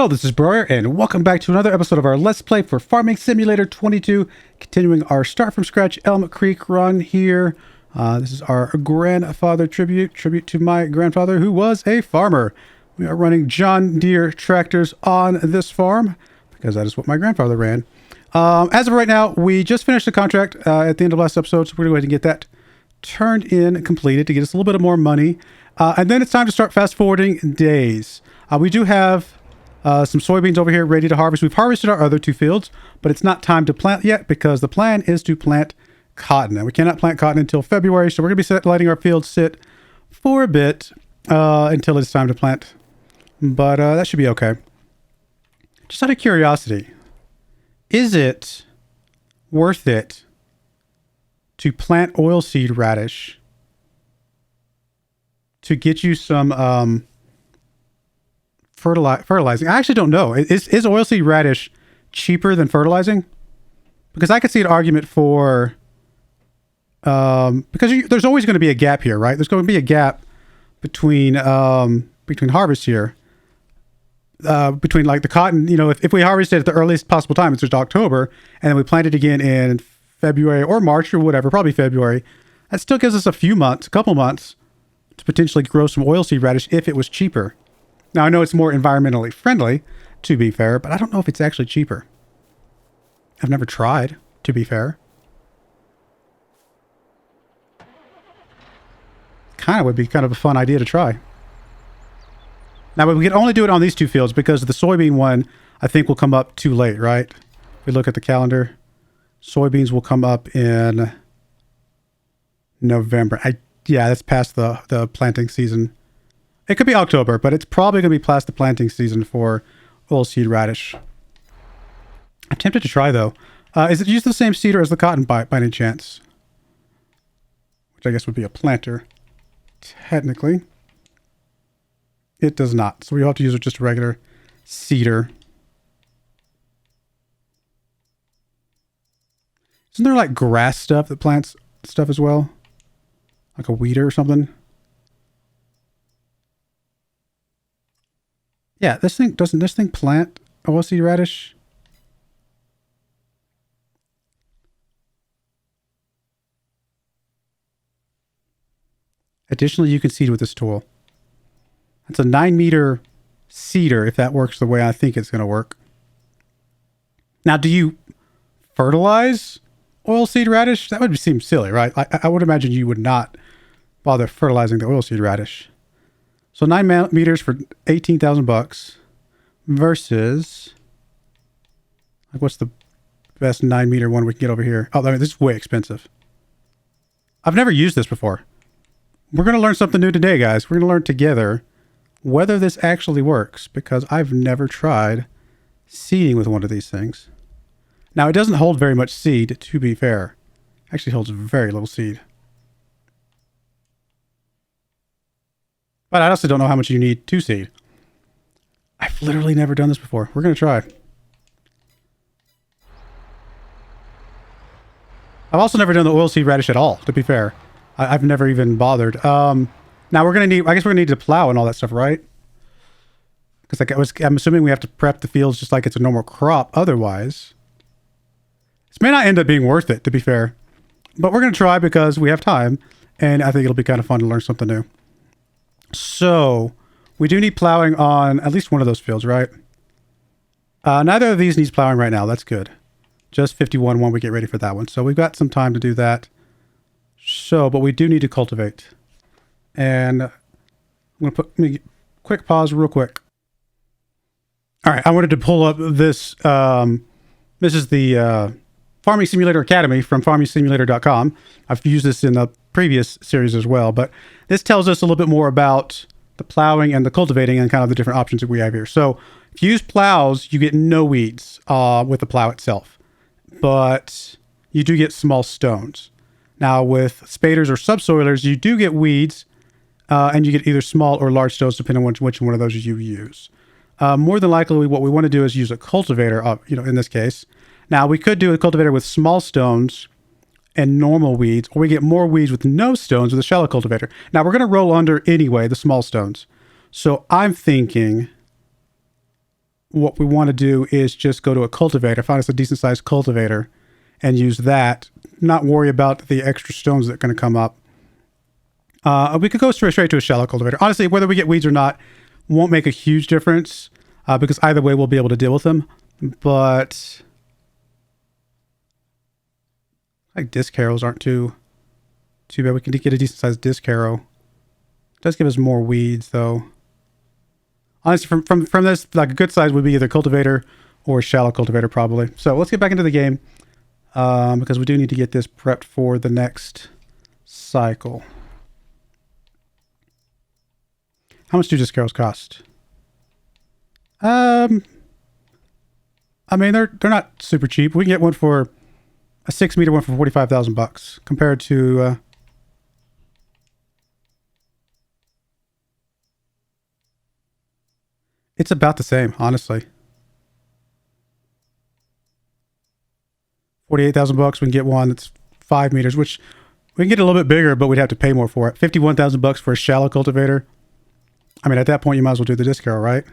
Hello, this is Broyar, and welcome back to another episode of our Let's Play for Farming Simulator 22, continuing our start from scratch Elmcreek run here. This is our grandfather tribute to my grandfather who was a farmer. We are running John Deere tractors on this farm because that is what my grandfather ran. As of right now, we just finished the contract at the end of last episode, so we're going to get that turned in and completed to get us a little bit more money. And then it's time to start fast forwarding days. We do have some soybeans over here ready to harvest. We've harvested our other two fields, but it's not time to plant yet because the plan is to plant cotton. And we cannot plant cotton until February, so we're going to be letting our fields sit for a bit until it's time to plant. But that should be okay. Just out of curiosity, is it worth it to plant oilseed radish to get you some fertilizing? I actually don't know. Is oilseed radish cheaper than fertilizing? Because I could see an argument for because there's always going to be a gap here, right? There's going to be a gap between harvest here, between like the cotton. You know, if we harvest it at the earliest possible time, it's just October, and then we plant it again in February or March or whatever, probably February. That still gives us a couple months to potentially grow some oilseed radish if it was cheaper. Now, I know it's more environmentally friendly, to be fair, but I don't know if it's actually cheaper. I've never tried, to be fair. Kind of would be kind of a fun idea to try. Now, but we can only do it on these two fields because the soybean one, I think, will come up too late, right? If we look at the calendar, soybeans will come up in November. Yeah, that's past the planting season. It could be October, but it's probably going to be past the planting season for oilseed radish. I'm tempted to try, though. Is it use the same seeder as the cotton by any chance? Which I guess would be a planter, technically. It does not. So we have to use just a regular seeder. Isn't there like grass stuff that plants stuff as well? Like a weeder or something? Yeah, doesn't this thing plant oilseed radish? Additionally, you can seed with this tool. It's a 9-meter seeder, if that works the way I think it's going to work. Now, do you fertilize oilseed radish? That would seem silly, right? I would imagine you would not bother fertilizing the oilseed radish. So 9 meters for $18,000 versus, like, what's the best 9-meter one we can get over here? Oh, I mean, this is way expensive. I've never used this before. We're going to learn something new today, guys. We're going to learn together whether this actually works because I've never tried seeding with one of these things. Now, it doesn't hold very much seed, to be fair. It actually holds very little seed. But I also don't know how much you need to seed. I've literally never done this before. We're going to try. I've also never done the oilseed radish at all, to be fair. I've never even bothered. Now we're going to need, I guess we're going to need to plow and all that stuff, right? Because I'm assuming we have to prep the fields just like it's a normal crop otherwise. This may not end up being worth it, to be fair. But we're going to try because we have time. And I think it'll be kind of fun to learn something new. So, we do need plowing on at least one of those fields, right? Neither of these needs plowing right now. That's good. Just 51 when we get ready for that one. So, we've got some time to do that. So, but we do need to cultivate. And I'm going to put a quick pause real quick. All right, I wanted to pull up this. This is the Farming Simulator Academy from farmingsimulator.com. I've used this in the previous series as well, but this tells us a little bit more about the plowing and the cultivating and kind of the different options that we have here. So if you use plows, you get no weeds with the plow itself, but you do get small stones. Now with spaders or subsoilers, you do get weeds and you get either small or large stones depending on which one of those you use. More than likely, what we want to do is use a cultivator, in this case. Now, we could do a cultivator with small stones and normal weeds, or we get more weeds with no stones with a shallow cultivator. Now, we're going to roll under anyway, the small stones. So I'm thinking what we want to do is just go to a cultivator, find us a decent sized cultivator, and use that. Not worry about the extra stones that are going to come up. We could go straight to a shallow cultivator. Honestly, whether we get weeds or not won't make a huge difference because either way we'll be able to deal with them. But like disc harrows aren't too bad. We can get a decent sized disc harrow. It does give us more weeds though. Honestly, from this, like a good size would be either cultivator or shallow cultivator probably. So let's get back into the game because we do need to get this prepped for the next cycle. How much do disc harrows cost? I mean, they're not super cheap. We can get one for a 6-meter one for $45,000 compared to it's about the same, honestly. $48,000. We can get one that's 5 meters, which we can get a little bit bigger, but we'd have to pay more for it. $51,000 for a shallow cultivator. I mean, at that point, you might as well do the disc harrow, right?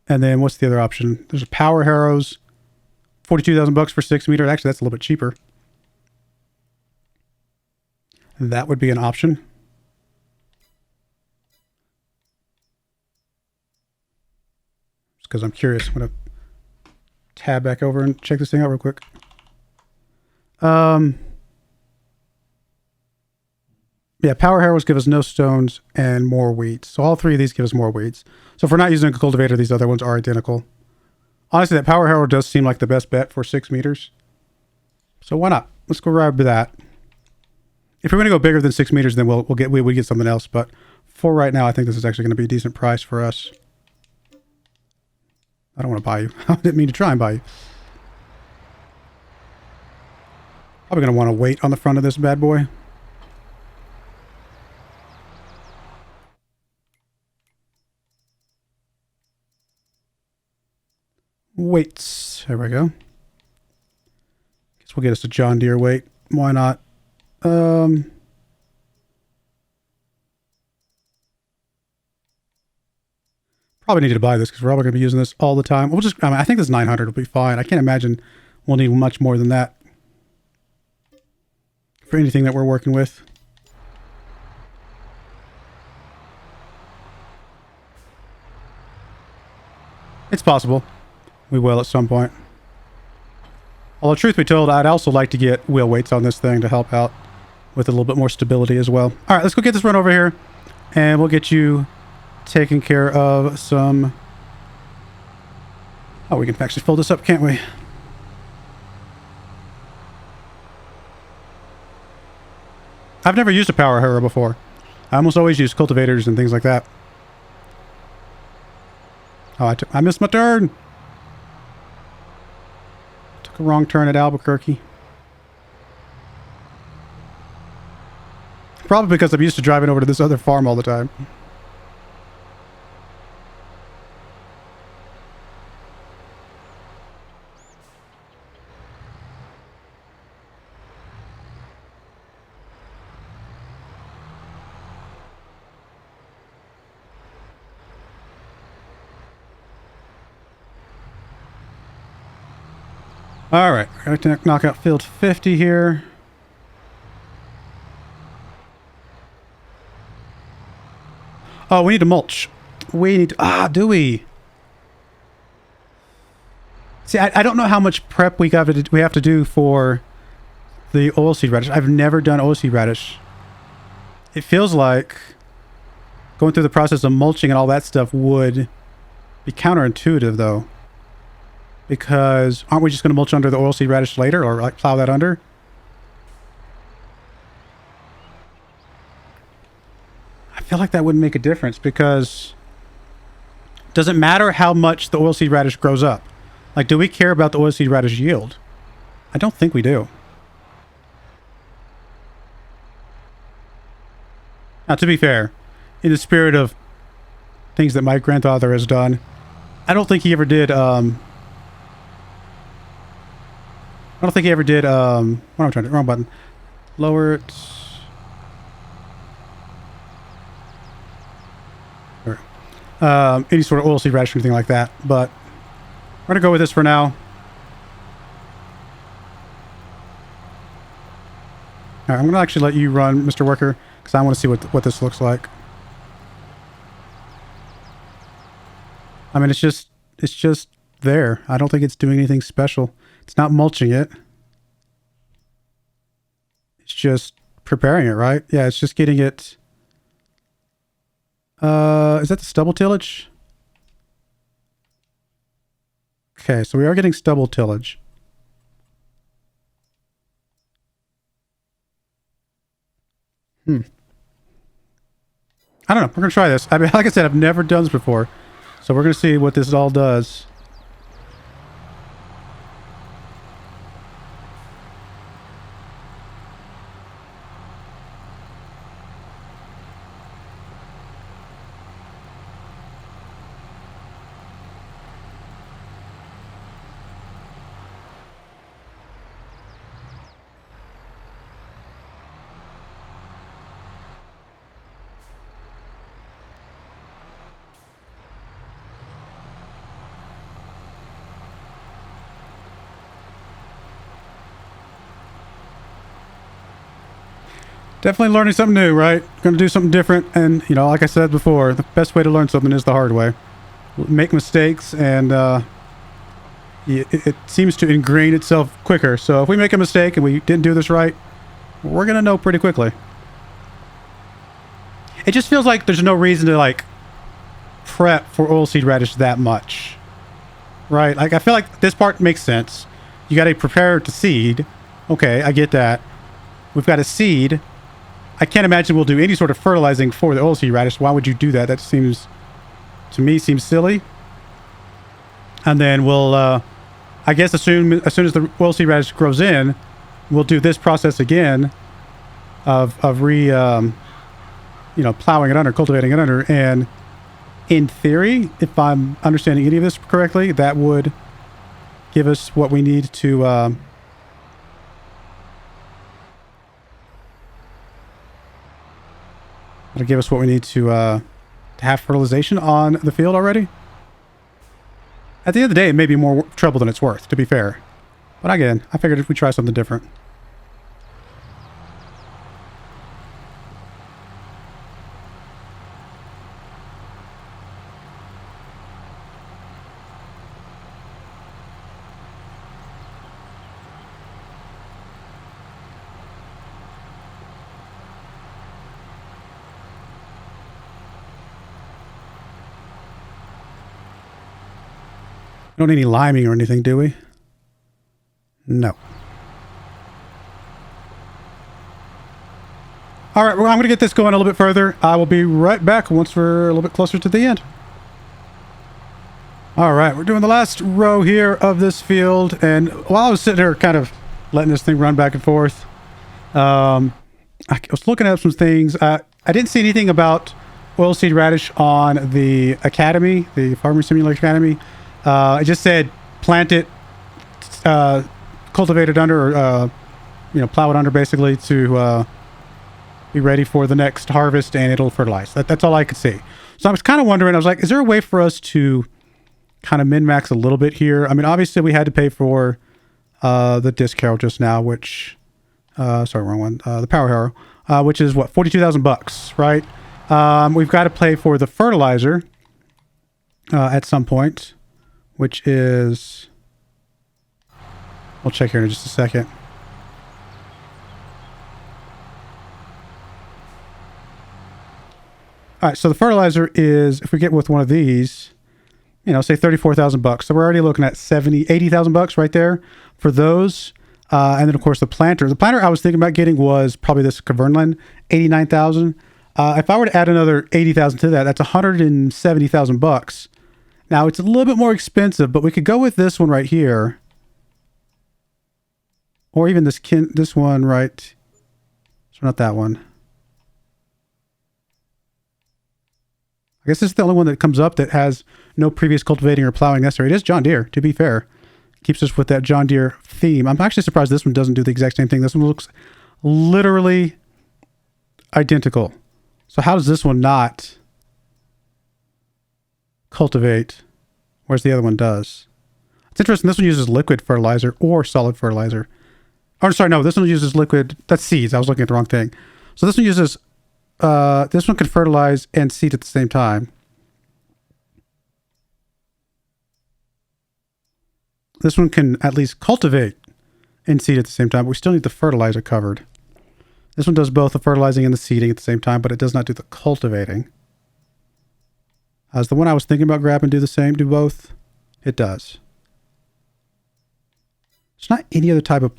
And then what's the other option? There's power harrows. $42,000 for 6 meters. Actually, that's a little bit cheaper. That would be an option. Just because I'm curious. I'm going to tab back over and check this thing out real quick. Yeah, power harrows give us no stones and more weeds. So all three of these give us more weeds. So if we're not using a cultivator, these other ones are identical. Honestly, that power harrow does seem like the best bet for 6 meters. So why not? Let's go grab that. If we're going to go bigger than 6 meters, then we get something else. But for right now, I think this is actually going to be a decent price for us. I don't want to buy you. I didn't mean to try and buy you. Probably going to want to wait on the front of this bad boy. Weights. There we go. Guess we'll get us a John Deere weight. Why not? Probably need to buy this because we're probably going to be using this all the time. I think this 900 will be fine. I can't imagine we'll need much more than that for anything that we're working with. It's possible. We will at some point. Although, truth be told, I'd also like to get wheel weights on this thing to help out with a little bit more stability as well. All right, let's go get this run over here, and we'll get you taking care of some... Oh, we can actually fold this up, can't we? I've never used a power harrow before. I almost always use cultivators and things like that. Oh, I missed my turn! Took a wrong turn at Albuquerque. Probably because I'm used to driving over to this other farm all the time. All right, we're going to knock out field 50 here. Oh, we need to mulch. We need to... do we? See, I don't know how much prep we have to do for the oilseed radish. I've never done oilseed radish. It feels like going through the process of mulching and all that stuff would be counterintuitive, though. Because aren't we just going to mulch under the oilseed radish later, or like plow that under? I feel like that wouldn't make a difference because it doesn't matter how much the oilseed radish grows up. Like, do we care about the oilseed radish yield? I don't think we do. Now, to be fair, in the spirit of things that my grandfather has done, I don't think he ever did, what am I trying to, wrong button. Lower it. Any sort of oilseed radish or anything like that, but We're gonna go with this for now. All right, I'm gonna actually let you run, Mr. Worker, because I want to see what this looks like. I mean, it's just there. I don't think it's doing anything special. It's not mulching it. It's just preparing it, right? Yeah, it's just getting it. Is that the stubble tillage? Okay, so we are getting stubble tillage. I don't know. We're going to try this. I mean, like I said, I've never done this before. So we're going to see what this all does. Definitely learning something new, right? Going to do something different. And, you know, like I said before, the best way to learn something is the hard way. Make mistakes, and it seems to ingrain itself quicker. So if we make a mistake and we didn't do this right, we're going to know pretty quickly. It just feels like there's no reason to, like, prep for oilseed radish that much. Right? Like, I feel like this part makes sense. You got to prepare to seed. Okay, I get that. We've got a seed. I can't imagine we'll do any sort of fertilizing for the oilseed radish. Why would you do that? That seems, to me, seems silly. And then we'll, I guess, as soon as the oilseed radish grows in, we'll do this process again of you know, plowing it under, cultivating it under. And in theory, if I'm understanding any of this correctly, that would give us what we need to it'll give us what we need to have fertilization on the field already. At the end of the day, it may be more trouble than it's worth, to be fair. But again, I figured if we try something different. We don't need any liming or anything, do we? No. All right, well, I'm going to get this going a little bit further. I will be right back once we're a little bit closer to the end. All right, we're doing the last row here of this field. And while I was sitting here kind of letting this thing run back and forth, I was looking at some things. I didn't see anything about oilseed radish on the Academy, the Farming Simulator Academy. It just said plant it, cultivate it under, or, you know, plow it under basically to be ready for the next harvest, and it'll fertilize. That's all I could see. So I was kind of wondering, I was like, is there a way for us to kind of min-max a little bit here? I mean, obviously we had to pay for the disc harrow just now, which, sorry, wrong one, the power harrow, which is what, $42,000, right? We've got to pay for the fertilizer at some point, which is, we'll check here in just a second. All right, so the fertilizer is, if we get with one of these, you know, say $34,000. So we're already looking at $80,000 right there for those. And then of course the planter. The planter I was thinking about getting was probably this Kavernland, $89,000. If I were to add another $80,000 to that, that's $170,000. Now it's a little bit more expensive, but we could go with this one right here, or even this one right. So not that one. I guess this is the only one that comes up that has no previous cultivating or plowing necessary. It is John Deere, to be fair. Keeps us with that John Deere theme. I'm actually surprised this one doesn't do the exact same thing. This one looks literally identical. So how does this one not cultivate, whereas the other one does? It's interesting. This one uses liquid fertilizer or solid fertilizer. Oh, sorry, no. This one uses liquid. That's seeds. I was looking at the wrong thing. So this one uses. This one can fertilize and seed at the same time. This one can at least cultivate and seed at the same time, but we still need the fertilizer covered. This one does both the fertilizing and the seeding at the same time, but it does not do the cultivating. As the one I was thinking about grabbing do the same, do both? It does. There's not any other type of,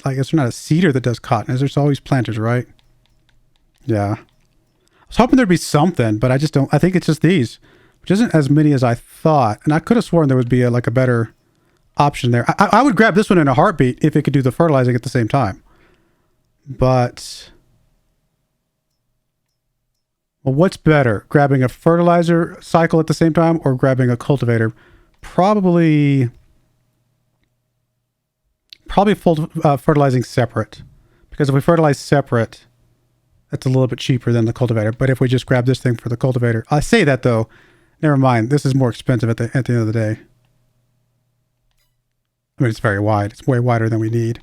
I guess there's not a seeder that does cotton, as there's always planters, right? Yeah. I was hoping there'd be something, but I just don't, I think it's just these, which isn't as many as I thought. And I could have sworn there would be like a better option there. I would grab this one in a heartbeat if it could do the fertilizing at the same time. But, well, what's better? Grabbing a fertilizer cycle at the same time or grabbing a cultivator? Probably fertilizing separate. Because if we fertilize separate, that's a little bit cheaper than the cultivator. But if we just grab this thing for the cultivator, I say that though, never mind. This is more expensive at the end of the day. I mean, it's very wide. It's way wider than we need.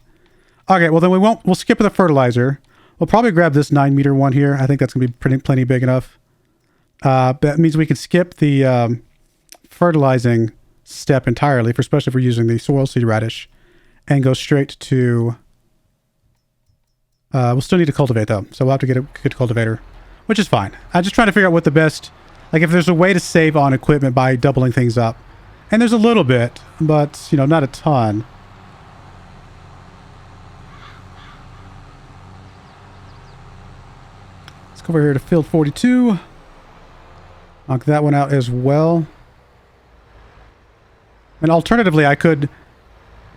Okay, well then we'll skip the fertilizer. We'll probably grab this 9-meter one here. I think that's gonna be plenty big enough. That means we can skip the fertilizing step entirely, especially if we're using the oilseed radish, and go straight to. We'll still need to cultivate though, so we'll have to get a good cultivator, which is fine. I'm just trying to figure out what the best, like if there's a way to save on equipment by doubling things up. And there's a little bit, but, you know, not a ton. Let's go over here to field 42. Knock that one out as well. And alternatively, I could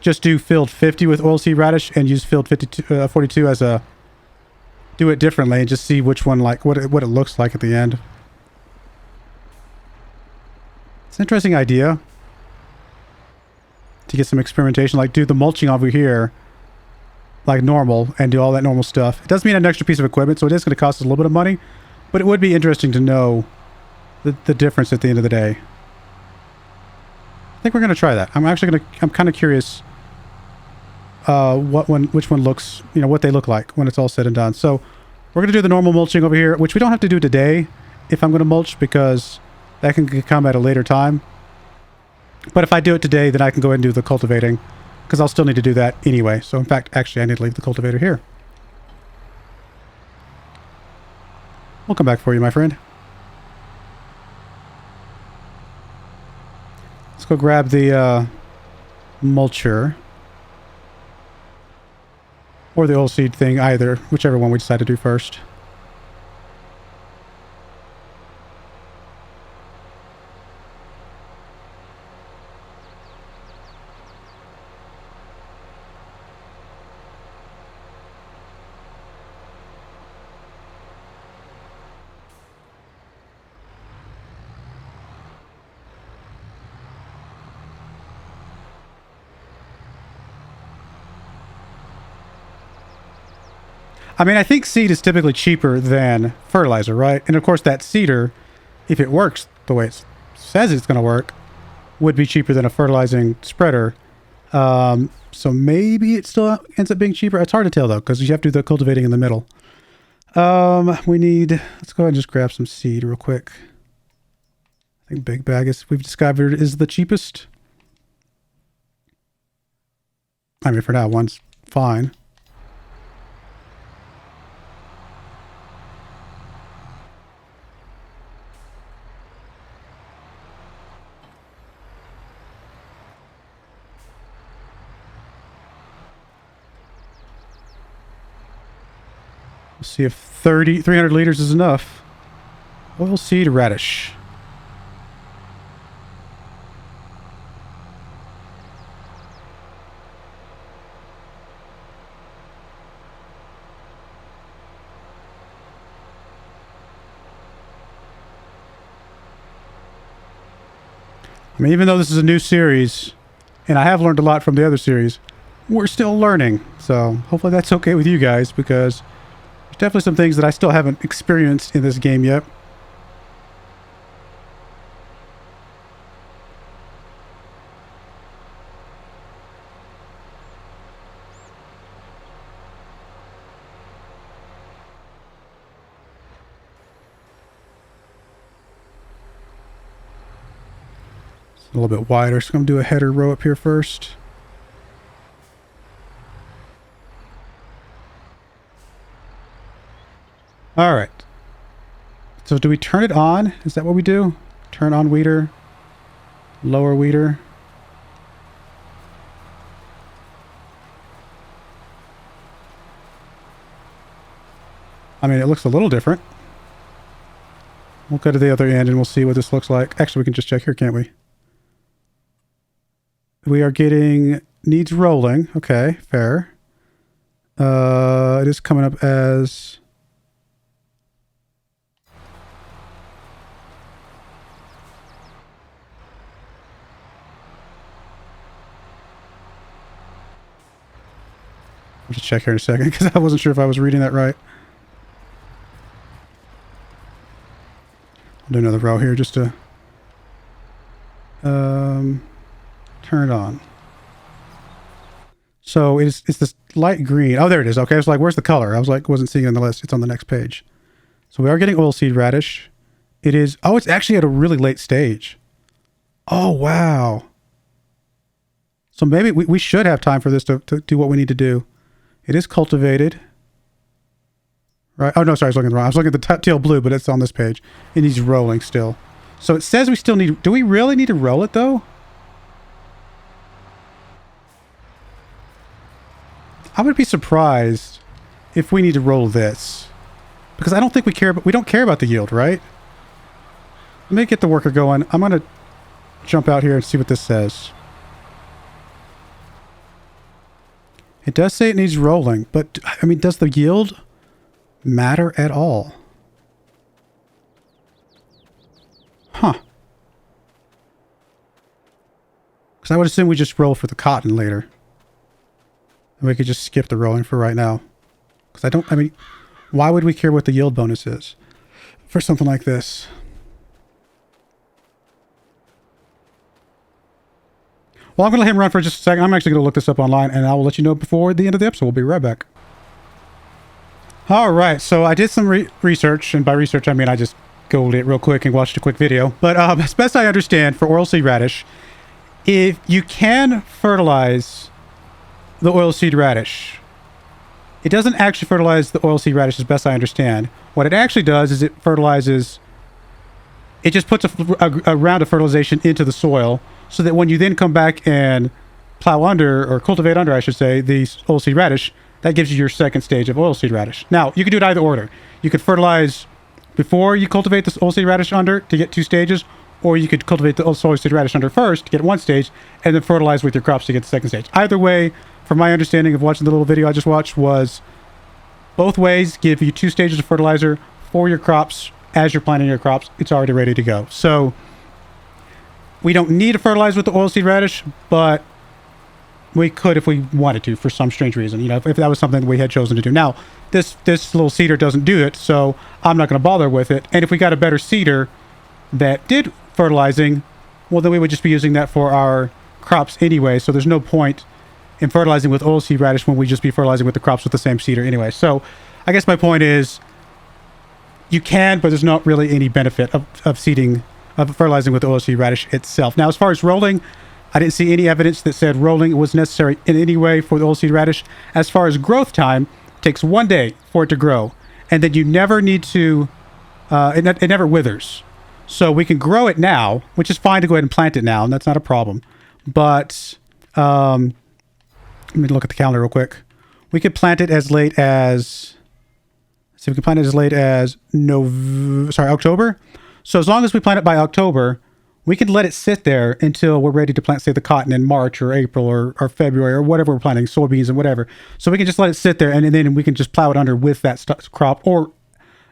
just do field 50 with oilseed radish and use field 42 as a... do it differently and just see which one, like, what it looks like at the end. It's an interesting idea. To get some experimentation, like do the mulching over here like normal and do all that normal stuff. It does mean an extra piece of equipment, so it is going to cost us a little bit of money, but it would be interesting to know the difference at the end of the day. I think we're going to try that. I'm kind of curious which one looks, you know, what they look like when it's all said and done. So we're going to do the normal mulching over here, which we don't have to do today if I'm going to mulch, because that can come at a later time. But if I do it today, then I can go ahead and do the cultivating, because I'll still need to do that anyway. So in fact, actually, I need to leave the cultivator here. We'll come back for you, my friend. Let's go grab the mulcher. Or the oilseed thing, either. Whichever one we decide to do first. I mean, I think seed is typically cheaper than fertilizer, right? And of course that seeder, if it works the way it says it's going to work, would be cheaper than a fertilizing spreader. So maybe it still ends up being cheaper. It's hard to tell though, because you have to do the cultivating in the middle. Let's go ahead and just grab some seed real quick. I think big bag is, we've discovered, is the cheapest. I mean, for now, one's fine. Let's see if 300 liters is enough. Oilseed radish. I mean, even though this is a new series, and I have learned a lot from the other series, we're still learning. So hopefully that's okay with you guys, because there's definitely some things that I still haven't experienced in this game yet. A little bit wider, so I'm going to do a header row up here first. All right. So do we turn it on? Is that what we do? Turn on weeder, lower weeder. I mean, it looks a little different. We'll go to the other end and we'll see what this looks like. Actually, we can just check here, can't we? We are getting needs rolling. Okay, fair. It is coming up as... I'll just check here in a second because I wasn't sure if I was reading that right. I'll do another row here just to turn it on. So it's this light green. Oh, there it is. Okay, I was like, where's the color? I was like, wasn't seeing it on the list. It's on the next page. So we are getting oilseed radish. It is, oh, it's actually at a really late stage. Oh, wow. So maybe we should have time for this to do what we need to do. It is cultivated. Right? Oh, no, sorry, I was looking wrong. I was looking at the teal blue, but it's on this page. It needs rolling still. So it says we still need... Do we really need to roll it, though? I would be surprised if we need to roll this. Because I don't think we care... We don't care about the yield, right? Let me get the worker going. I'm going to jump out here and see what this says. It does say it needs rolling, but, I mean, does the yield matter at all? Huh. Because I would assume we just roll for the cotton later. And we could just skip the rolling for right now. Because I mean, why would we care what the yield bonus is for something like this? Well, I'm going to let him run for just a second. I'm actually going to look this up online, and I will let you know before the end of the episode. We'll be right back. All right, so I did some research, and by research, I mean I just Googled it real quick and watched a quick video. But as best I understand, for oilseed radish, if you can fertilize the oilseed radish, it doesn't actually fertilize the oilseed radish as best I understand. What it actually does is it fertilizes... It just puts a round of fertilization into the soil, so that when you then come back and plow under, or cultivate under, I should say, the oilseed radish, that gives you your second stage of oilseed radish. Now, you can do it either order. You could fertilize before you cultivate this oilseed radish under to get 2 stages, or you could cultivate the oilseed radish under first to get 1 stage, and then fertilize with your crops to get the second stage. Either way, from my understanding of watching the little video I just watched, was both ways give you 2 stages of fertilizer for your crops. As you're planting your crops, it's already ready to go. So we don't need to fertilize with the oilseed radish, but we could if we wanted to for some strange reason. You know, if that was something we had chosen to do. Now, this little seeder doesn't do it, so I'm not going to bother with it. And if we got a better seeder that did fertilizing, well, then we would just be using that for our crops anyway. So there's no point in fertilizing with oilseed radish when we just be fertilizing with the crops with the same seeder anyway. So I guess my point is, you can, but there's not really any benefit of seeding, of fertilizing with the oilseed radish itself. Now, as far as rolling, I didn't see any evidence that said rolling was necessary in any way for the oilseed radish. As far as growth time, it takes 1 day for it to grow. And then you never need to, it never withers. So we can grow it now, which is fine to go ahead and plant it now, and that's not a problem. But, let me look at the calendar real quick. We could plant it as late as... So we can plant it as late as October. So as long as we plant it by October, we can let it sit there until we're ready to plant, say, the cotton in March or April or February or whatever we're planting, soybeans and whatever. So we can just let it sit there, and then we can just plow it under with that crop, or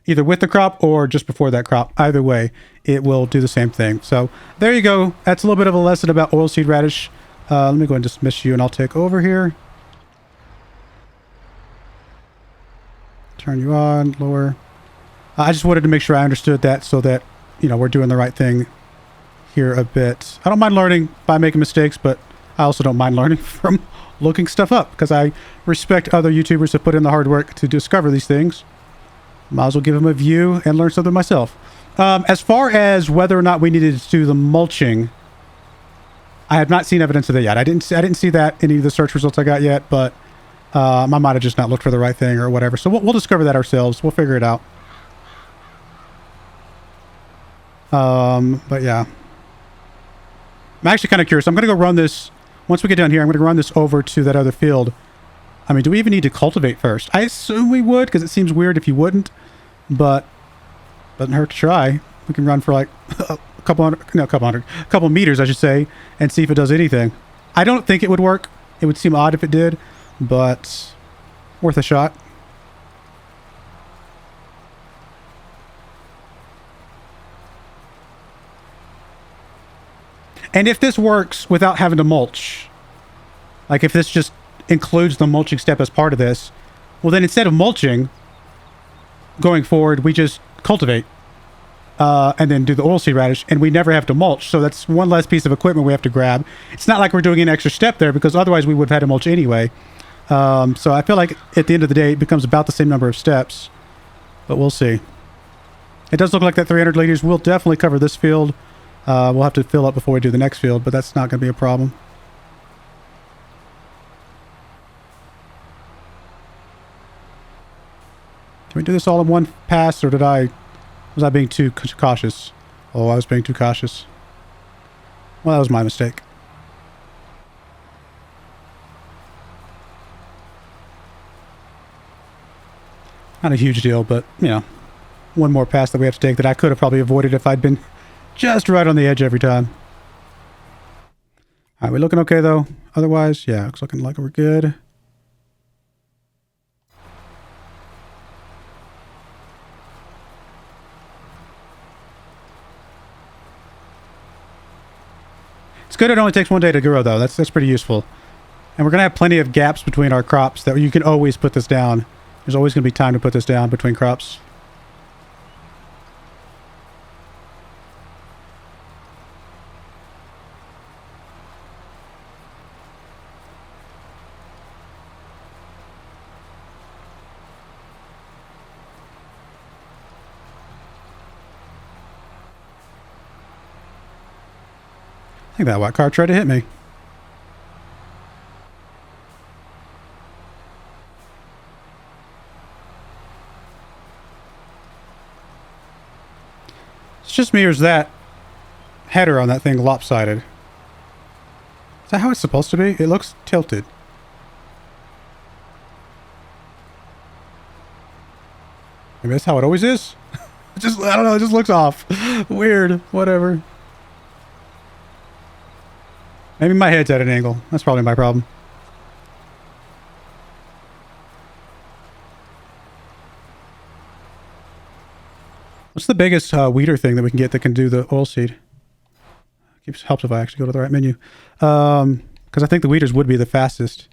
either with the crop or just before that crop. Either way, it will do the same thing. So there you go. That's a little bit of a lesson about oilseed radish. Let me go and dismiss you, and I'll take over here. Turn you on, lower. I just wanted to make sure I understood that so that, you know, we're doing the right thing here a bit. I don't mind learning by making mistakes, but I also don't mind learning from looking stuff up because I respect other YouTubers that put in the hard work to discover these things. Might as well give them a view and learn something myself. As far as whether or not we needed to do the mulching, I have not seen evidence of that yet. I didn't see that in any of the search results I got yet, but I might have just not looked for the right thing or whatever. So we'll discover that ourselves. We'll figure it out. But yeah. I'm actually kind of curious. I'm going to go run this. Once we get down here, I'm going to run this over to that other field. I mean, do we even need to cultivate first? I assume we would, because it seems weird if you wouldn't. But doesn't hurt to try. We can run for like a couple meters, I should say, and see if it does anything. I don't think it would work. It would seem odd if it did, but worth a shot. And if this works without having to mulch, like if this just includes the mulching step as part of this, well then instead of mulching, going forward, we just cultivate and then do the oilseed radish, and we never have to mulch. So that's one less piece of equipment we have to grab. It's not like we're doing an extra step there, because otherwise we would have had to mulch anyway. So I feel like at the end of the day, it becomes about the same number of steps, but we'll see. It does look like that 300 liters will definitely cover this field. We'll have to fill up before we do the next field, but that's not going to be a problem. Can we do this all in one pass, or was I being too cautious? Oh, I was being too cautious. Well, that was my mistake. Not a huge deal, but, you know, one more pass that we have to take that I could have probably avoided if I'd been just right on the edge every time. All right, we looking okay, though? Otherwise, yeah, it's looking like we're good. It's good it only takes one day to grow, though. That's pretty useful. And we're going to have plenty of gaps between our crops that you can always put this down. There's always going to be time to put this down between crops. I think that white car tried to hit me. It's just me, or is that header on that thing lopsided? Is that how it's supposed to be? It looks tilted. Maybe that's how it always is? I don't know, it just looks off. Weird. Whatever. Maybe my head's at an angle. That's probably my problem. What's the biggest weeder thing that we can get that can do the oilseed? Helps if I actually go to the right menu. Because I think the weeders would be the fastest.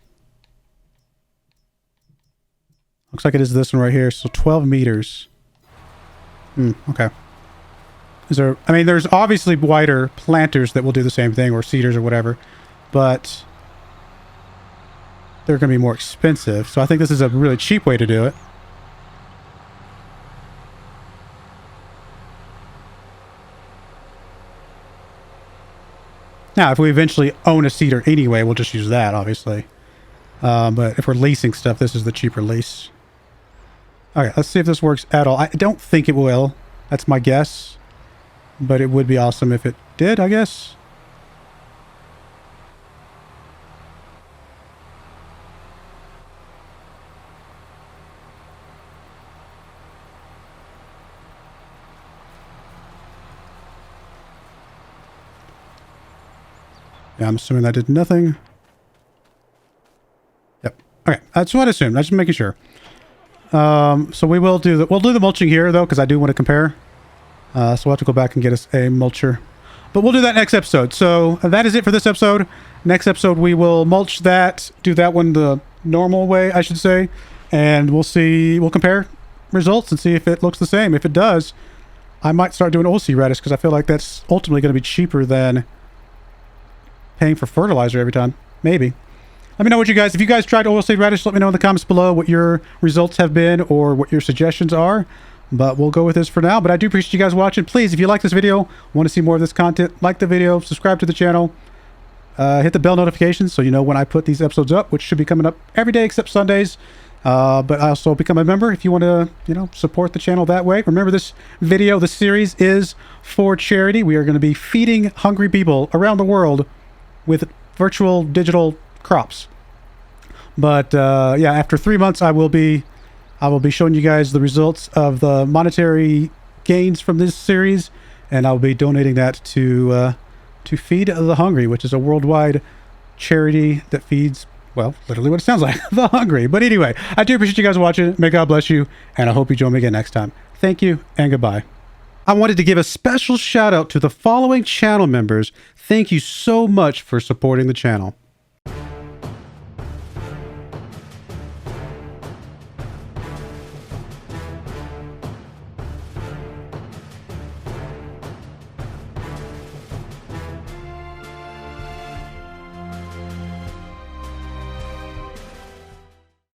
Looks like it is this one right here. So 12 meters. Okay. I mean, there's obviously wider planters that will do the same thing, or seeders or whatever, but they're going to be more expensive. So I think this is a really cheap way to do it. Now, if we eventually own a seeder anyway, we'll just use that, obviously. But if we're leasing stuff, this is the cheaper lease. Okay, let's see if this works at all. I don't think it will. That's my guess. But it would be awesome if it did, I guess. Yeah, I'm assuming that did nothing. Yep. Okay, that's what I assumed. I'm just making sure. So we'll do the mulching here, though, because I do want to compare. So we'll have to go back and get us a mulcher. But we'll do that next episode. So that is it for this episode. Next episode, we will mulch that, do that one the normal way, I should say. And we'll compare results and see if it looks the same. If it does, I might start doing oilseed radish, because I feel like that's ultimately going to be cheaper than paying for fertilizer every time. Maybe. Let me know what if you guys tried oilseed radish, let me know in the comments below what your results have been or what your suggestions are. But we'll go with this for now. But I do appreciate you guys watching. Please, if you like this video, want to see more of this content, like the video, subscribe to the channel. Hit the bell notifications so you know when I put these episodes up, which should be coming up every day except Sundays. But also become a member if you want to, support the channel that way. Remember, this series is for charity. We are going to be feeding hungry people around the world with virtual digital crops. But yeah, after 3 months, I will be showing you guys the results of the monetary gains from this series, and I'll be donating that to Feed the Hungry, which is a worldwide charity that feeds, well, literally what it sounds like, the hungry. But anyway, I do appreciate you guys watching. May God bless you, and I hope you join me again next time. Thank you, and goodbye. I wanted to give a special shout out to the following channel members. Thank you so much for supporting the channel.